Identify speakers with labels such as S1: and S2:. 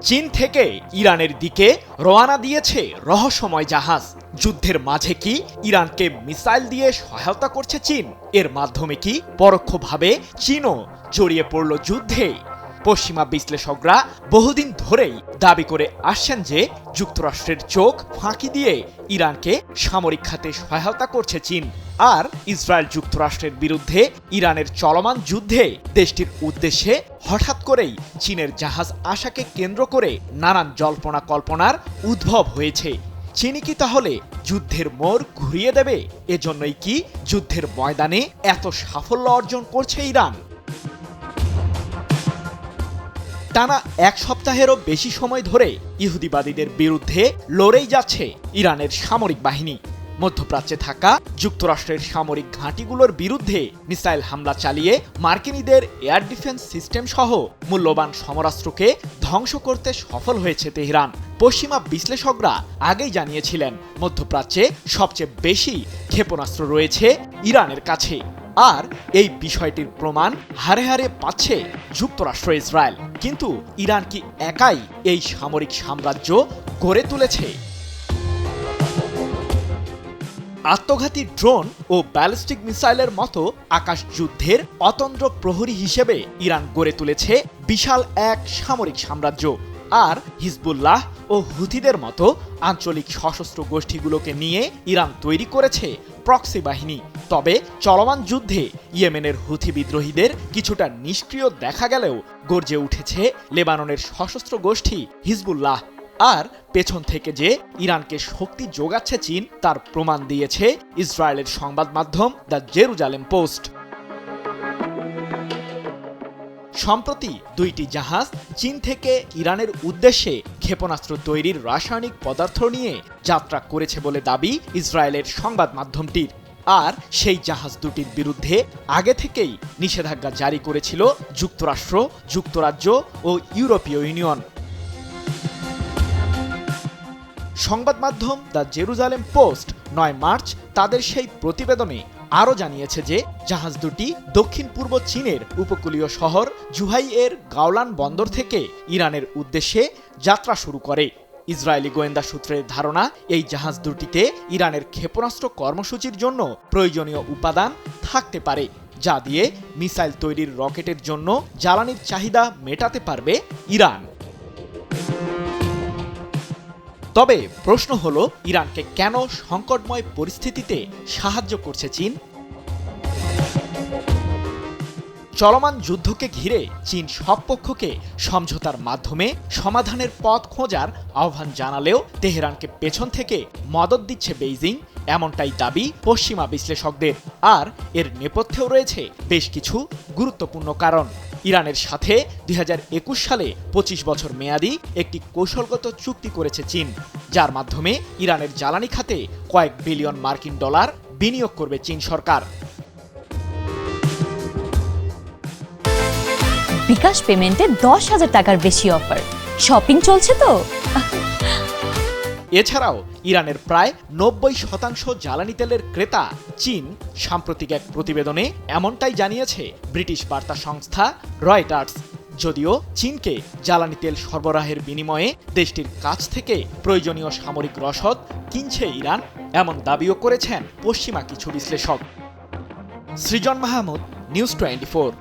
S1: চীন থেকে ইরানের দিকে রওনা দিয়েছে রহস্যময় জাহাজ। যুদ্ধের মাঝে কি ইরানকে মিসাইল দিয়ে সহায়তা করছে চীন? এর মাধ্যমে কি পরোক্ষভাবে চীনও জড়িয়ে পড়ল যুদ্ধে? পশ্চিমা বিশ্লেষকরা বহুদিন ধরেই দাবি করে আসছেন যে যুক্তরাষ্ট্রের চোখ ফাঁকি দিয়ে ইরানকে সামরিক খাতে সহায়তা করছে চীন। আর ইসরায়েল যুক্তরাষ্ট্রের বিরুদ্ধে ইরানের চলমান যুদ্ধে দেশটির উদ্দেশ্যে হঠাৎ করেই চীনের জাহাজ আসাকে কেন্দ্র করে নানান জল্পনা কল্পনার উদ্ভব হয়েছে। চীনই কি তাহলে যুদ্ধের মোড় ঘুরিয়ে দেবে? এজন্যই কি যুদ্ধের ময়দানে এত সাফল্য অর্জন করছে ইরান? টানা এক সপ্তাহেরও বেশি সময় ধরে ইহুদিবাদীদের বিরুদ্ধে লড়েই যাচ্ছে ইরানের সামরিক বাহিনী। মধ্যপ্রাচ্যে থাকা যুক্তরাষ্ট্রের সামরিক ঘাঁটিগুলোর বিরুদ্ধে মিসাইল হামলা চালিয়ে মার্কিনীদের এয়ার ডিফেন্স সিস্টেম সহ মূল্যবান সমরাস্ত্রকে ধ্বংস করতে সফল হয়েছে তেহরান। পশ্চিমা বিশ্লেষকরা আগেই জানিয়েছিলেন মধ্যপ্রাচ্যে সবচেয়ে বেশি ক্ষেপণাস্ত্র রয়েছে ইরানের কাছে। আর এই বিষয়টির প্রমাণ হারে হারে পাচ্ছে যুক্তরাষ্ট্র ইসরায়েল। কিন্তু ইরান কি একাই এই সামরিক সাম্রাজ্য গড়ে তুলেছে? আত্মঘাতী ড্রোন ও ব্যালিস্টিক মিসাইলের মতো আকাশ যুদ্ধের অতন্দ্র প্রহরী হিসেবে ইরান গড়ে তুলেছে বিশাল এক সামরিক সাম্রাজ্য। আর হিজবুল্লাহ ও হুথিদের মতো আঞ্চলিক সশস্ত্র গোষ্ঠীগুলোকে নিয়ে ইরান তৈরি করেছে প্রক্সি বাহিনী। তবে চলমান যুদ্ধে ইয়েমেনের হুথি বিদ্রোহীদের কিছুটা নিষ্ক্রিয় দেখা গেলেও গর্জে উঠেছে লেবাননের সশস্ত্র গোষ্ঠী হিজবুল্লাহ। আর পেছন থেকে যে ইরানকে শক্তি যোগাচ্ছে চীন তার প্রমাণ দিয়েছে ইসরায়েলের সংবাদ মাধ্যম দ্য জেরুজালেম পোস্ট। সম্প্রতি দুইটি জাহাজ চীন থেকে ইরানের উদ্দেশ্যে ক্ষেপণাস্ত্র তৈরির রাসায়নিক পদার্থ নিয়ে যাত্রা করেছে বলে দাবি ইসরায়েলের সংবাদ মাধ্যমটির। আর সেই জাহাজ দুটির বিরুদ্ধে আগে থেকেই নিষেধাজ্ঞা জারি করেছিল যুক্তরাষ্ট্র, যুক্তরাজ্য ও ইউরোপীয় ইউনিয়ন। সংবাদ মাধ্যম দ্য জেরুজালেম পোস্ট ৯ মার্চ তাদের সেই প্রতিবেদনে আরও জানিয়েছে যে জাহাজ দুটি দক্ষিণ পূর্ব চীনের উপকূলীয় শহর জুহাইয়ের গাওলান বন্দর থেকে ইরানের উদ্দেশ্যে যাত্রা শুরু করে। ইসরায়েলি গোয়েন্দা সূত্রের ধারণা, এই জাহাজ দুটিতে ইরানের ক্ষেপণাস্ত্র কর্মসূচির জন্য প্রয়োজনীয় উপাদান থাকতে পারে, যা দিয়ে মিসাইল তৈরির রকেটের জন্য জ্বালানির চাহিদা মেটাতে পারবে ইরান। তবে প্রশ্ন হলো, ইরানকে কেন সংকটময় পরিস্থিতিতে সাহায্য করছে চীন? চলমান যুদ্ধকে ঘিরে চীন সব পক্ষকে সমঝোতার মাধ্যমে সমাধানের পথ খোঁজার আহ্বান জানালেও তেহরানকে পেছন থেকে মদদ দিচ্ছে বেইজিং, এমনটাই দাবি পশ্চিমা বিশ্লেষকদের। আর এর নেপথ্যেও রয়েছে বেশ কিছু গুরুত্বপূর্ণ কারণ। ইরানের সাথে ২০২১ সালে ২৫ বছর মেয়াদী একটি কৌশলগত চুক্তি করেছে চীন, যার মাধ্যমে ইরানের জ্বালানি খাতে কয়েক বিলিয়ন মার্কিন ডলার বিনিয়োগ করবে চীন সরকার।
S2: বিকাশ পেমেন্টে ১০,০০০ টাকার বেশি অফার, শপিং চলছে তো।
S1: এছাড়াও ইরানের প্রায় ৯০% জ্বালানি তেলের ক্রেতা চীন। সাম্প্রতিক এক প্রতিবেদনে এমনটাই জানিয়েছে ব্রিটিশ বার্তা সংস্থা রয়টার্স। যদিও চীনকে জ্বালানি তেল সরবরাহের বিনিময়ে দেশটির কাছ থেকে প্রয়োজনীয় সামরিক রসদ কিনছে ইরান, এমন দাবিও করেছেন পশ্চিমা কিছু বিশ্লেষক। সৃজন মাহমুদ, নিউজ 24।